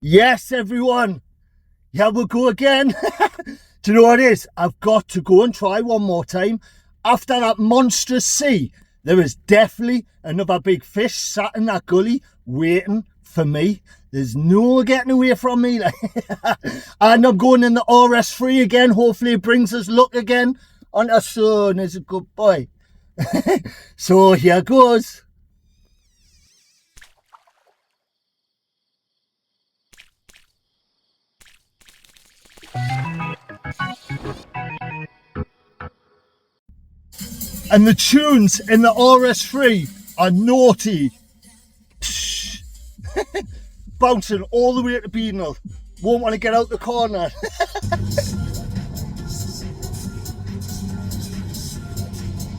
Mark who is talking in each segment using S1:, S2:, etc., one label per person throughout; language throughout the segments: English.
S1: Yes, everyone. Yeah, we'll go again. Do you know what it is? I've got to go and try one more time. After that monstrous sea, there is definitely another big fish sat in that gully waiting for me. There's no getting away from me. And I'm going in the RS3 again. Hopefully it brings us luck again. On our son is a good boy. So here goes. And the tunes in the RS3 are naughty. Bouncing all the way to Beadnell. Won't want to get out the corner.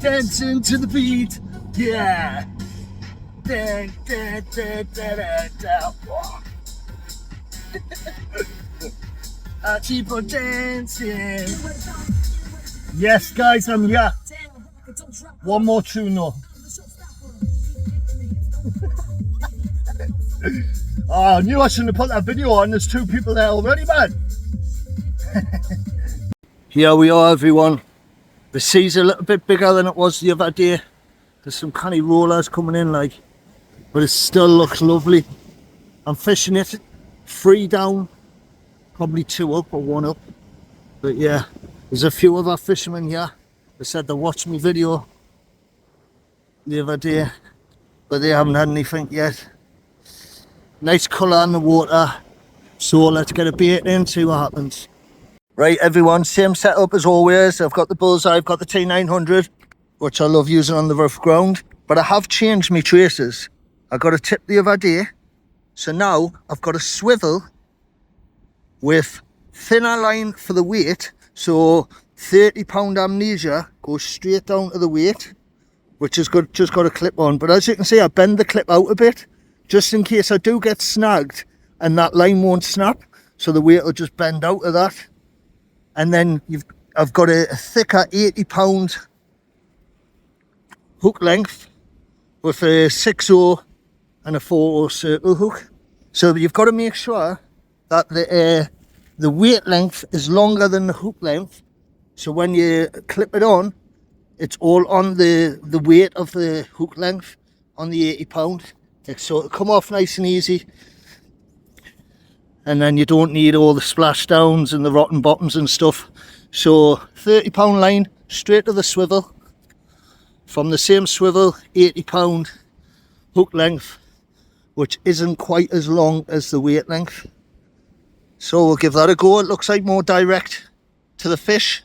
S1: Dancing to the beat, yeah. Da, da, da, da, da, da. I keep on dancing. Yes, guys, I'm here. One more tune, though. Oh, I knew I shouldn't have put that video on. There's 2 people there already, man. Here we are, everyone. The sea's a little bit bigger than it was the other day. There's some canny rollers coming in, like, but it still looks lovely. I'm fishing it 3 down, probably 2 up or 1 up. But yeah, there's a few other fishermen here. They said they watched my video the other day, but they haven't had anything yet. Nice colour in the water, so let's get a bait in, see what happens. Right, everyone, same setup as always. I've got the bullseye, I've got the T900, which I love using on the rough ground, but I have changed my traces. I got a tip the other day, so now I've got a swivel with thinner line for the weight, so 30-pound Amnesia goes straight down to the weight, which is good, just got a clip on. But as you can see, I bend the clip out a bit, just in case I do get snagged and that line won't snap, so the weight will just bend out of that. And then I've got a thicker 80-pound hook length with a 6/0 and a 4/0 circle hook. So you've got to make sure that the weight length is longer than the hook length. So when you clip it on, it's all on the weight of the hook length on the 80-pound. So it'll come off nice and easy. And then you don't need all the splashdowns and the rotten bottoms and stuff. So 30-pound line straight to the swivel. From the same swivel, 80-pound hook length, which isn't quite as long as the weight length. So we'll give that a go. It looks like more direct to the fish.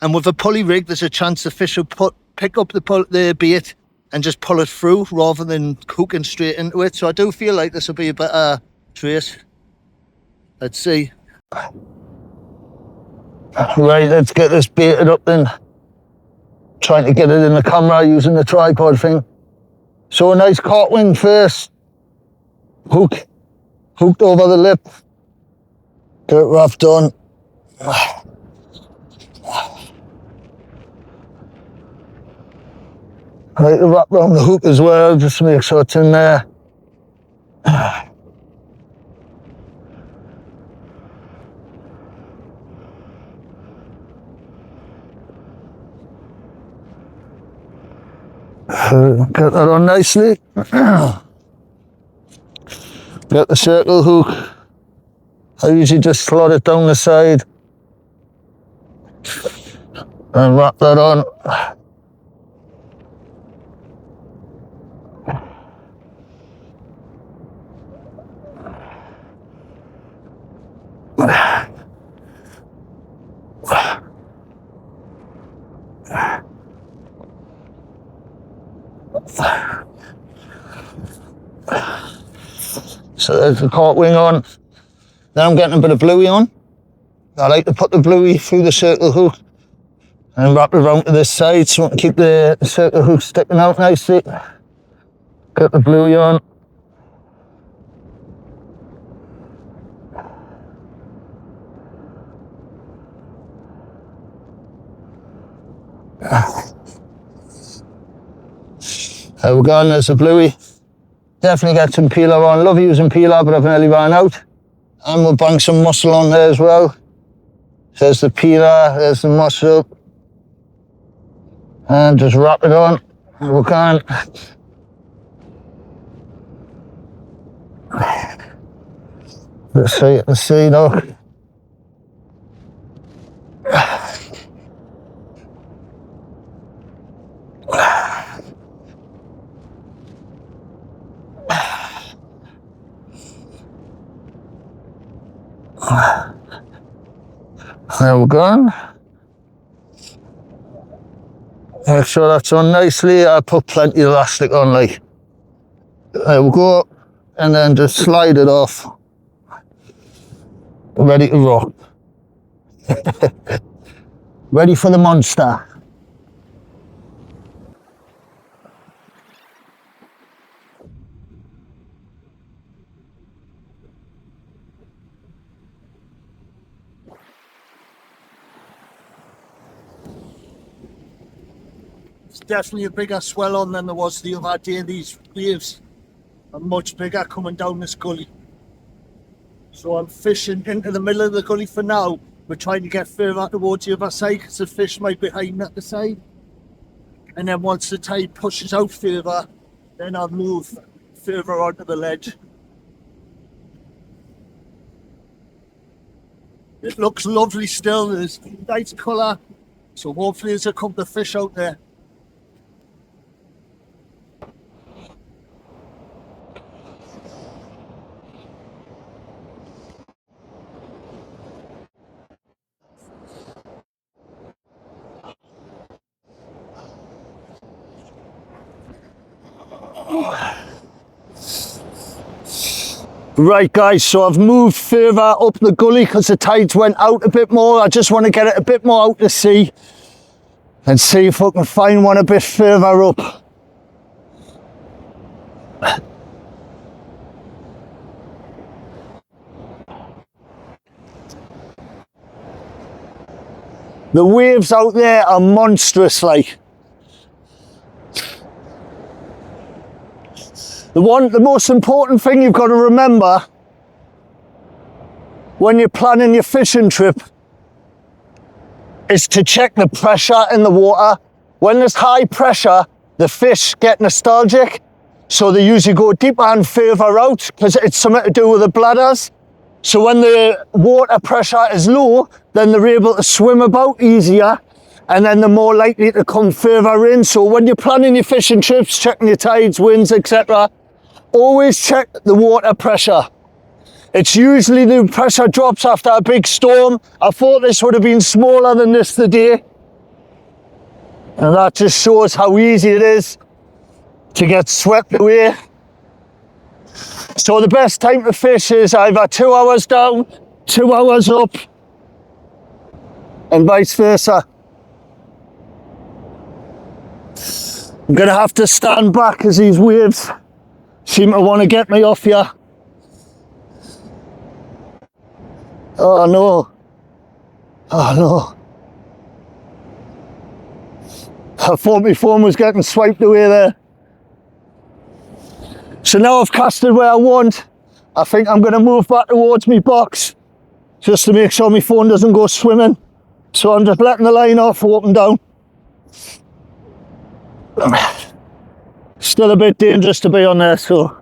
S1: And with a pulley rig, there's a chance the fish will pick up the bait and just pull it through rather than hooking straight into it. So I do feel like this will be a better trace. Let's see. Right, let's get this baited up then. Trying to get it in the camera using the tripod thing. So a nice caught wing first. Hooked over the lip. Get it wrapped on. Right, to wrap around the hook as well, just to make sure it's in there. Get that on nicely. Get the circle hook. I usually just slot it down the side and wrap that on. So there's the caught wing on. Now I'm getting a bit of Bluey on. I like to put the Bluey through the circle hook and wrap it around to this side so I can keep the circle hook sticking out nicely. Get the Bluey on. There we go, and there's the Bluey. Definitely get some peeler on. Love using peeler, but I've nearly run out. And we'll bang some muscle on there as well. There's the peeler, there's the muscle. And just wrap it on. We can. Let's see, look. There we go. Make sure that's on nicely. I put plenty of elastic on, like. There we go. And then just slide it off. Ready to rock. Ready for the monster. It's definitely a bigger swell on than there was the other day. These waves are much bigger coming down this gully. So I'm fishing into the middle of the gully for now. We're trying to get further towards the other side because the fish might be hiding at the side. And then once the tide pushes out further, then I'll move further onto the ledge. It looks lovely still. There's nice colour. So hopefully there's a couple of fish out there. Right guys, so I've moved further up the gully because the tides went out a bit more. I just want to get it a bit more out to sea and see if I can find one a bit further up. The waves out there are monstrous, like. The most important thing you've got to remember when you're planning your fishing trip is to check the pressure in the water. When there's high pressure, the fish get nostalgic, so they usually go deeper and further out because it's something to do with the bladders. So when the water pressure is low, then they're able to swim about easier, and then they're more likely to come further in. So when you're planning your fishing trips, checking your tides, winds, etc., always check the water pressure. It's usually the pressure drops after a big storm. I thought this would have been smaller than this today. And that just shows how easy it is to get swept away. So the best time to fish is either 2 hours down, 2 hours up, and vice versa. I'm gonna have to stand back as these waves seem to want to get me off here. Oh no. Oh no. I thought my phone was getting swiped away there. So now I've casted where I want. I think I'm going to move back towards my box just to make sure my phone doesn't go swimming. So I'm just letting the line off, open down. Still a bit dangerous to be on there, so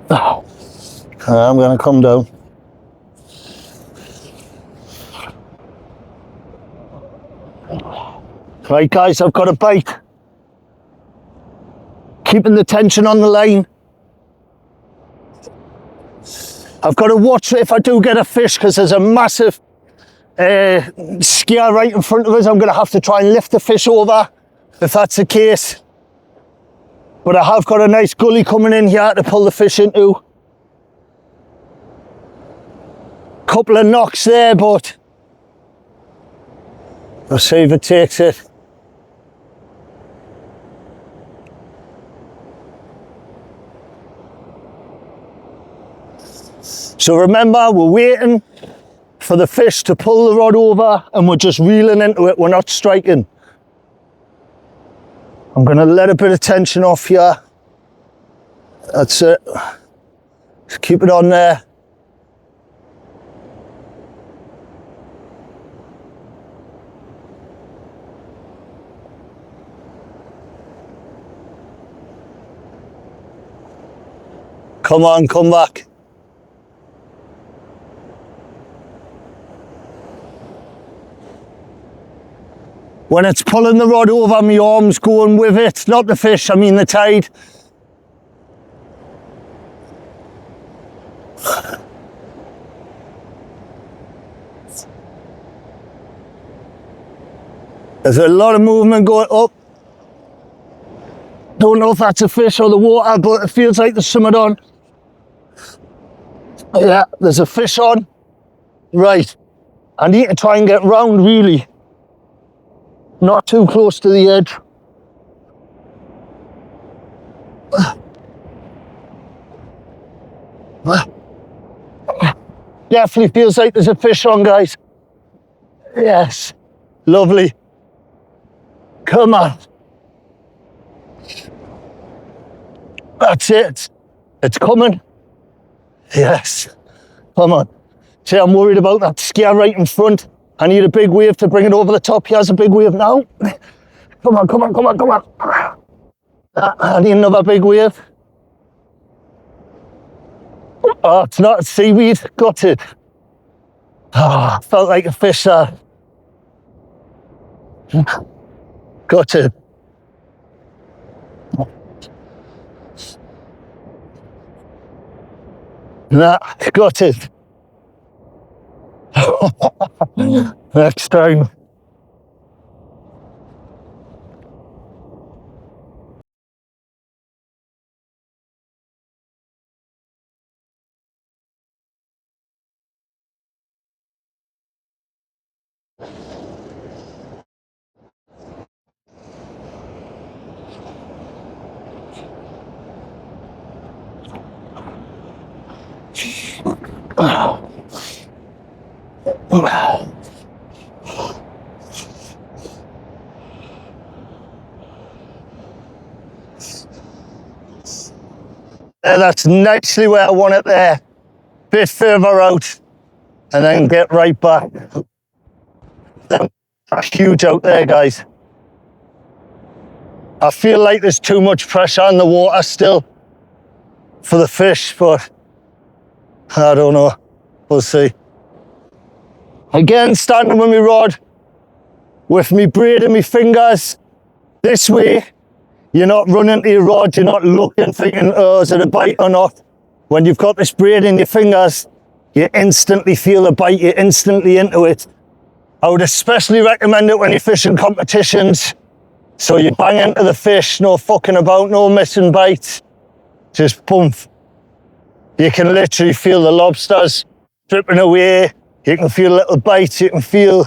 S1: I'm going to come down. Right guys, I've got a bite. Keeping the tension on the line. I've got to watch if I do get a fish because there's a massive skier right in front of us. I'm going to have to try and lift the fish over if that's the case. But I have got a nice gully coming in here to pull the fish into. Couple of knocks there, but I'll see if it takes it. So remember, we're waiting for the fish to pull the rod over and we're just reeling into it, we're not striking. I'm going to let a bit of tension off here. That's it. Just keep it on there. Come on, come back. When it's pulling the rod over, my arm's going with it, not the fish, I mean the tide. There's a lot of movement going up. Don't know if that's a fish or the water, but it feels like there's something on. Yeah, there's a fish on. Right, I need to try and get round really. Not too close to the edge. Definitely feels like there's a fish on, guys. Yes, lovely. Come on. That's it. It's coming. Yes. Come on. See, I'm worried about that scare right in front. I need a big wave to bring it over the top. He has a big wave now. Come on, come on, come on, come on. I need another big wave. Oh, it's not seaweed. Got it. Oh, felt like a fish there. Got it. Nah, got it. Next time. That's nicely where I want it there. Bit further out and then get right back. That's huge out there, guys. I feel like there's too much pressure on the water still for the fish, but I don't know. We'll see. Again, standing with my rod, with me braid in my fingers, this way. You're not running to your rod, you're not looking, thinking, oh, is it a bite or not? When you've got this braid in your fingers, you instantly feel a bite, you're instantly into it. I would especially recommend it when you're fishing competitions. So you bang into the fish, no fucking about, no missing bites. Just boom. You can literally feel the lobsters dripping away. You can feel little bites, you can feel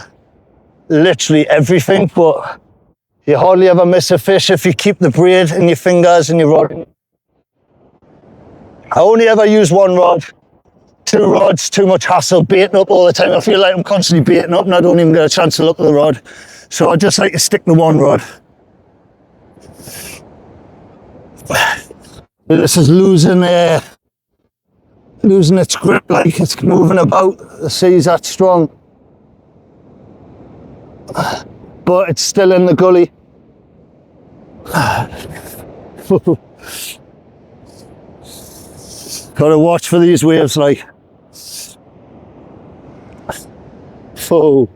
S1: literally everything, but you hardly ever miss a fish if you keep the braid in your fingers and your rod. I only ever use one rod. 2 rods, too much hassle, baiting up all the time. I feel like I'm constantly baiting up and I don't even get a chance to look at the rod. So I just like to stick to one rod. This is losing its grip, like it's moving about. The sea's that strong. But it's still in the gully. Gotta watch for these waves, like. Oh,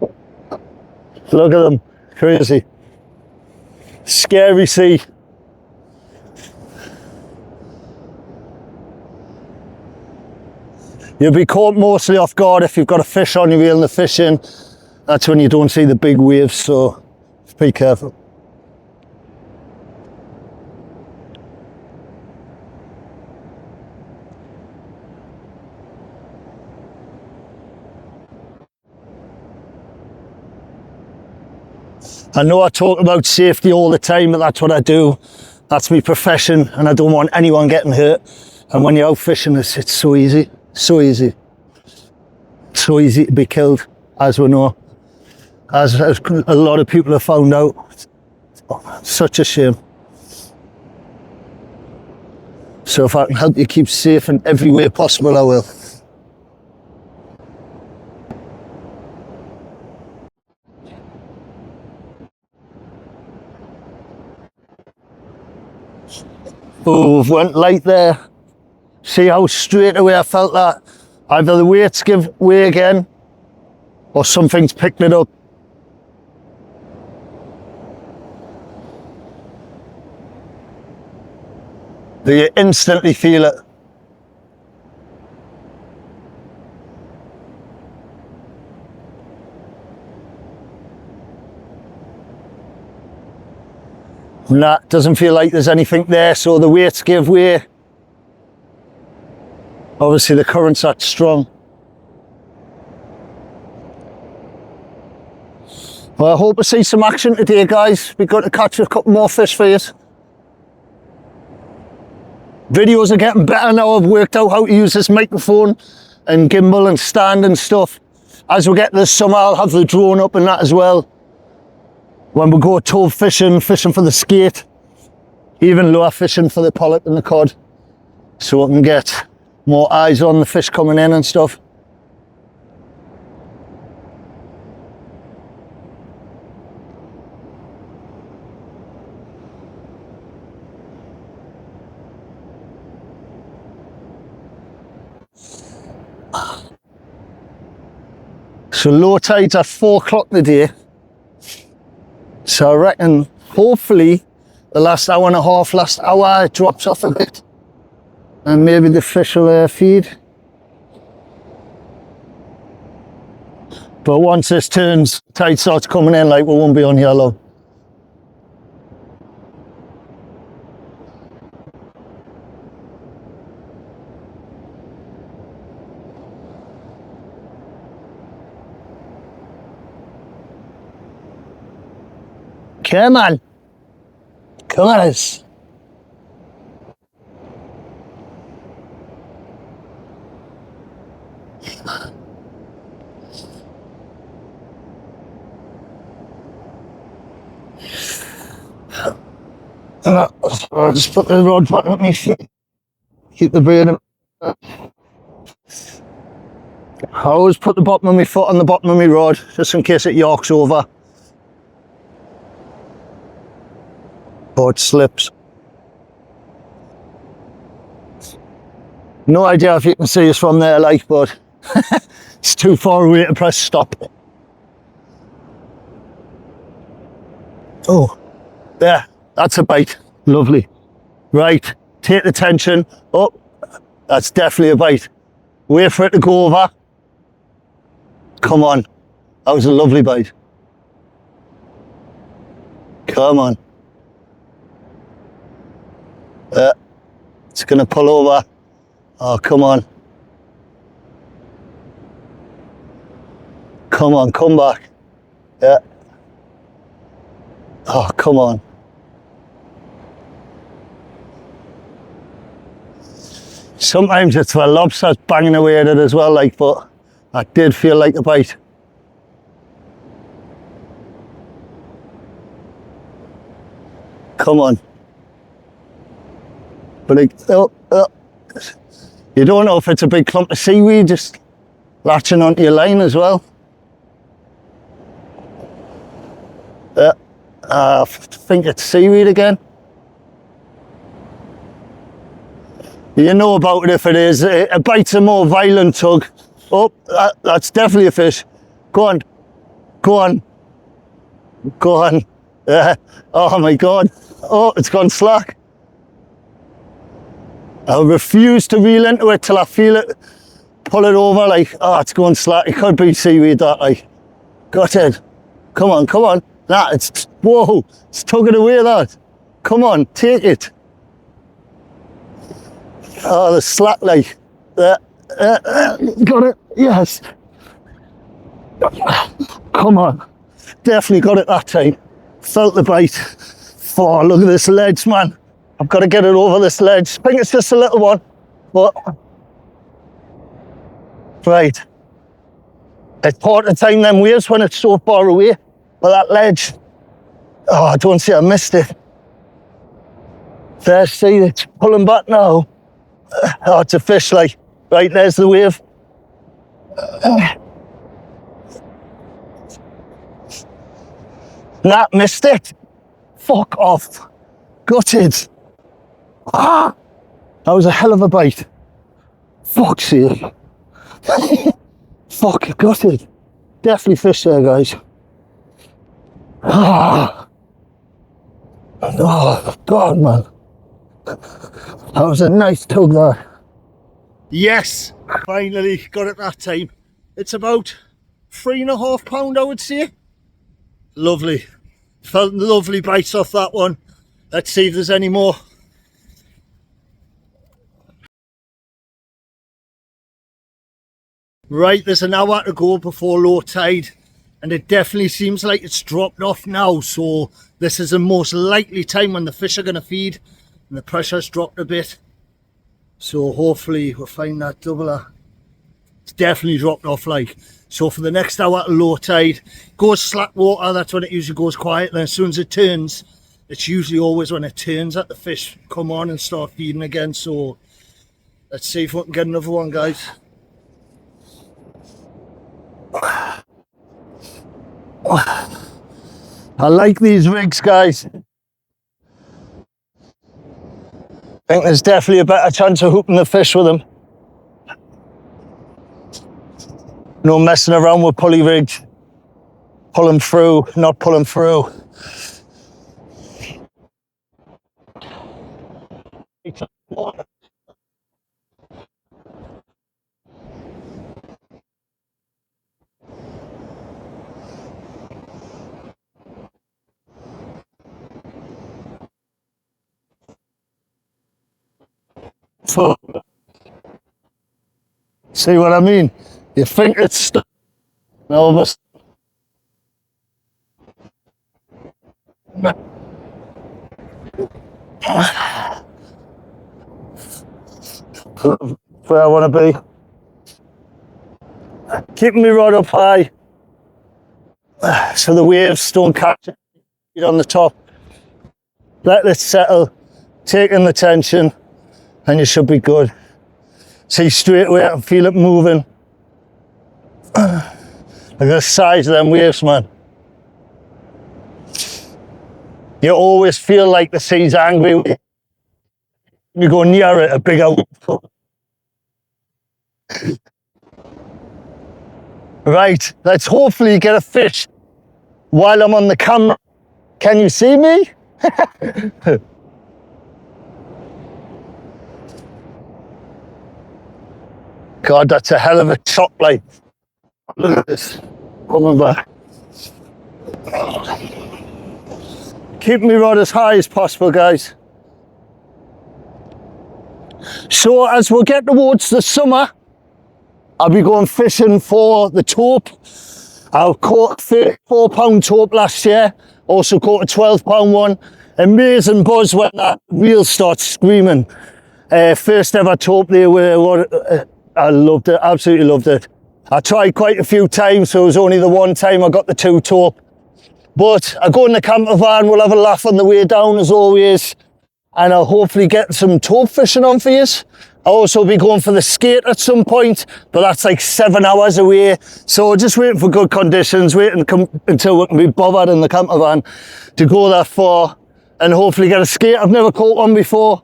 S1: look at them, crazy. Scary sea. You'll be caught mostly off guard if you've got a fish on, you're reeling the fish in. That's when you don't see the big waves, so just be careful. I know I talk about safety all the time, but that's what I do. That's my profession, and I don't want anyone getting hurt. And when you're out fishing, it's so easy, so easy. So easy to be killed, as we know. As a lot of people have found out. Oh, such a shame. So if I can help you keep safe in every way possible, I will. Oh, we've went light there. See how straight away I felt that? Either the weights give way again or something's picked it up. Do you instantly feel it? Nah, doesn't feel like there's anything there, so the weights give way. Obviously the current's that strong. Well, I hope to see some action today, guys. We've got to catch a couple more fish for you. Videos are getting better now. I've worked out how to use this microphone and gimbal and stand and stuff. As we get to the summer, I'll have the drone up and that as well. When we go tope fishing, fishing for the skate, even lure fishing for the pollock and the cod, so I can get more eyes on the fish coming in and stuff. So low tide's at 4 o'clock today. So I reckon, hopefully, the last hour and a half, last hour, it drops off a bit. And maybe the fish will feed. But once this turns, tide starts coming in, like we won't be on here long. Come on. Come on. I'll just put the rod back at my feet. Keep the braid in. I always put the bottom of my foot on the bottom of my rod, just in case it yorks over. Or it slips. No idea if you can see us from there, like, but it's too far away to press stop. Oh, there, that's a bite. Lovely. Right, take the tension. Oh, that's definitely a bite. Wait for it to go over. Come on. That was a lovely bite. Come on. It's gonna pull over. Oh, come on. Come on, come back. Yeah. Oh, come on. Sometimes it's the lobsters banging away at it as well, like, but that did feel like a bite. Come on. But like, you don't know if it's a big clump of seaweed just latching onto your line as well. I think it's seaweed again. You know about it if it is. A bite's a more violent tug. Oh, that's definitely a fish. Go on. Go on. Go on. Oh my God. Oh, it's gone slack. I refuse to reel into it till I feel it, pull it over, like, oh, it's going slack. It could be seaweed, that, like. Got it. Come on, come on. Nah, it's, whoa, it's tugging away, that. Come on, take it. Oh, the slack, like. Got it, yes. Come on. Definitely got it that time. Felt the bite. Oh, look at this ledge, man. I've got to get it over this ledge. I think it's just a little one, but right. It's part of the time them waves when it's so far away, but that ledge, oh, I don't see, I missed it. There, see, it's pulling back now. Oh, it's a fish, like. Right, there's the wave. Nah, missed it. Fuck off. Gutted. Ah, that was a hell of a bite. Fuck's sake. Fuck, gutted. Definitely fish there, guys. Ah. Oh, God, man. That was a nice tug there. Yes, finally got it that time. It's about 3.5 pound, I would say. Lovely. Felt lovely bites off that one. Let's see if there's any more. Right, there's an hour to go before low tide, and it definitely seems like it's dropped off now, so this is the most likely time when the fish are going to feed and the pressure's dropped a bit. So hopefully we'll find that doubler. It's definitely dropped off, like. So for the next hour at low tide, goes slack water, that's when it usually goes quiet. Then as soon as it turns, it's usually always when it turns that the fish come on and start feeding again. So let's see if we can get another one, guys. I like these rigs, guys. I think there's definitely a better chance of hooking the fish with them. No messing around with pulley rigs. Pull them through, not pull them through. See what I mean? You think it's stuck. No, but where I want to be. Keeping my rod up high so the waves don't catch it on the top. Let this settle, take in the tension, and you should be good. See straight away, I can feel it moving. Look at the size of them waves, man. You always feel like the sea's angry. You go near it, a bigger wave. Right, let's hopefully get a fish while I'm on the camera. Can you see me? God, that's a hell of a chop, like. Look at this, coming back. Keep my rod as high as possible, guys. So as we get towards the summer, I'll be going fishing for the Tope. I caught a £4 Tope last year, also caught a £12 one. Amazing buzz when that reel starts screaming. First ever Tope they were, I loved it, absolutely loved it. I tried quite a few times, so it was only the one time I got the 2 Tope. But I go in the camper van, we'll have a laugh on the way down as always, and I'll hopefully get some Tope fishing on for you. I'll also be going for the skate at some point, but that's like 7 hours away. So just waiting for good conditions, waiting until we can be bothered in the camper van to go that far and hopefully get a skate. I've never caught one before.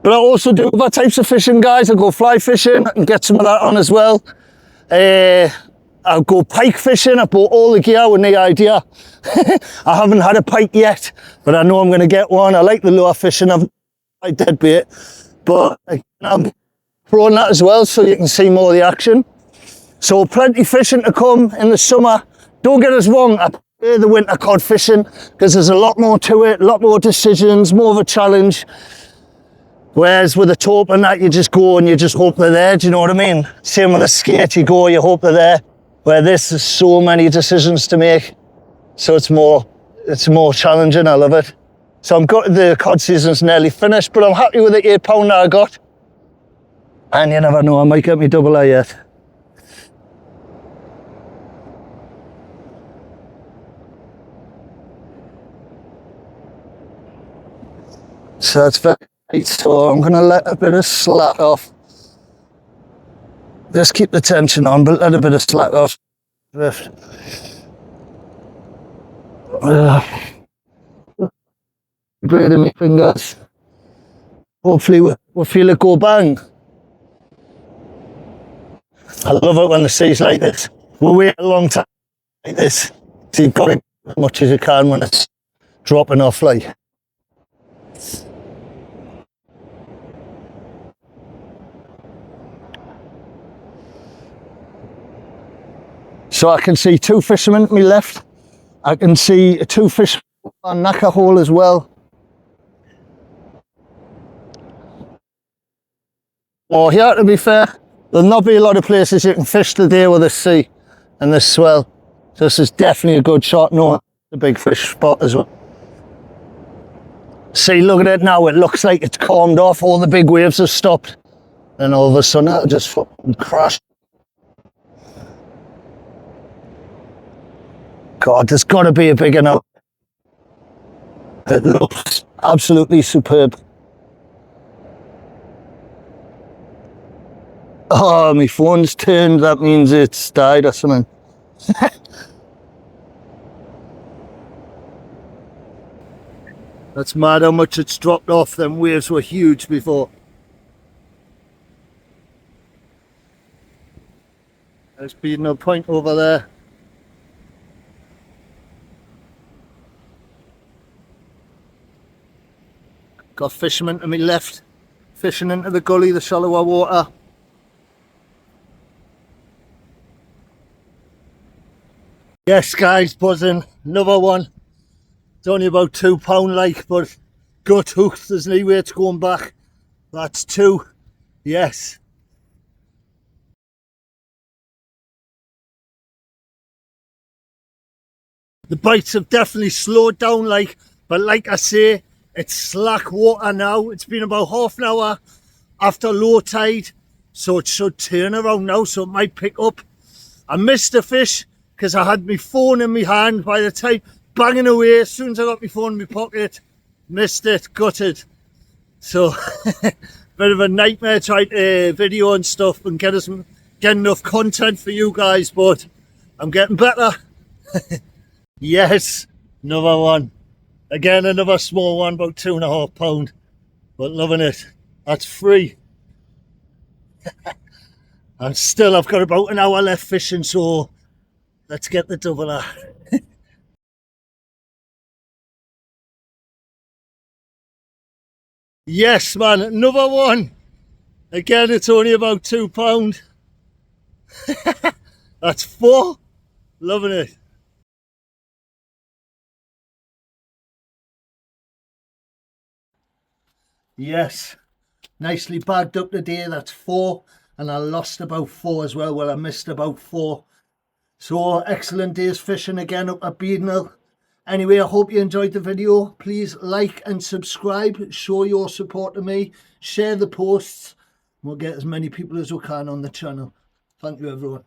S1: But I also do other types of fishing, guys. I go fly fishing and get some of that on as well. I'll go pike fishing. I bought all the gear with no idea. I haven't had a pike yet, but I know I'm going to get one. I like the lure fishing. I've tried dead bait, but I'm throwing that as well so you can see more of the action. So plenty fishing to come in the summer. Don't get us wrong, I prefer the winter cod fishing because there's a lot more to it, a lot more decisions, more of a challenge. Whereas with the Tope and that, you just go and you just hope they're there, do you know what I mean? Same with the skate, you go, you hope they're there. Where this is so many decisions to make. So it's more challenging, I love it. So the cod season's nearly finished, but I'm happy with the £8 that I got. And you never know, I might get me double A yet. So that's fair. Right, so I'm going to let a bit of slack off. Just keep the tension on, but let a bit of slack off. Drift. Braiding my fingers. Hopefully we'll feel it go bang. I love it when the sea's like this. We'll wait a long time like this. So you've got it as much as you can when it's dropping off like. So I can see 2 fishermen to my left. I can see 2 fish on knacker hole as well. Oh, here, to be fair, there'll not be a lot of places you can fish today with this sea and this swell. So this is definitely a good shot. No, the big fish spot as well. See, look at it now. It looks like it's calmed off. All the big waves have stopped. And all of a sudden, it'll just fucking crash. God, there's got to be a bigger now. It looks absolutely superb. Oh, my phone's turned. That means it's died or something. That's mad how much it's dropped off. Them waves were huge before. There's Beadnell Point over there. Got fishermen to my left, fishing into the gully, the shallower water. Yes guys, buzzing, another one. It's only about £2 like, but gut hooked, there's no way it's going back. That's 2, yes. The bites have definitely slowed down like, but like I say, it's slack water now. It's been about half an hour after low tide, so it should turn around now, so it might pick up. I missed a fish because I had my phone in my hand by the time, banging away. As soon as I got my phone in my pocket, missed it, gutted. So, bit of a nightmare trying to video and stuff and get enough content for you guys, but I'm getting better. Yes, another one. Again, another small one, about £2.5, but loving it. That's free. And still, I've got about an hour left fishing, so let's get the doubler. Yes, man, another one. Again, it's only about £2. That's 4. Loving it. Yes, nicely bagged up today. That's 4, and I lost about 4 as well. Well, I missed about 4. So excellent day's fishing again up at Beadnell. Anyway, I hope you enjoyed the video. Please like and subscribe. Show your support to me. Share the posts. We'll get as many people as we can on the channel. Thank you, everyone.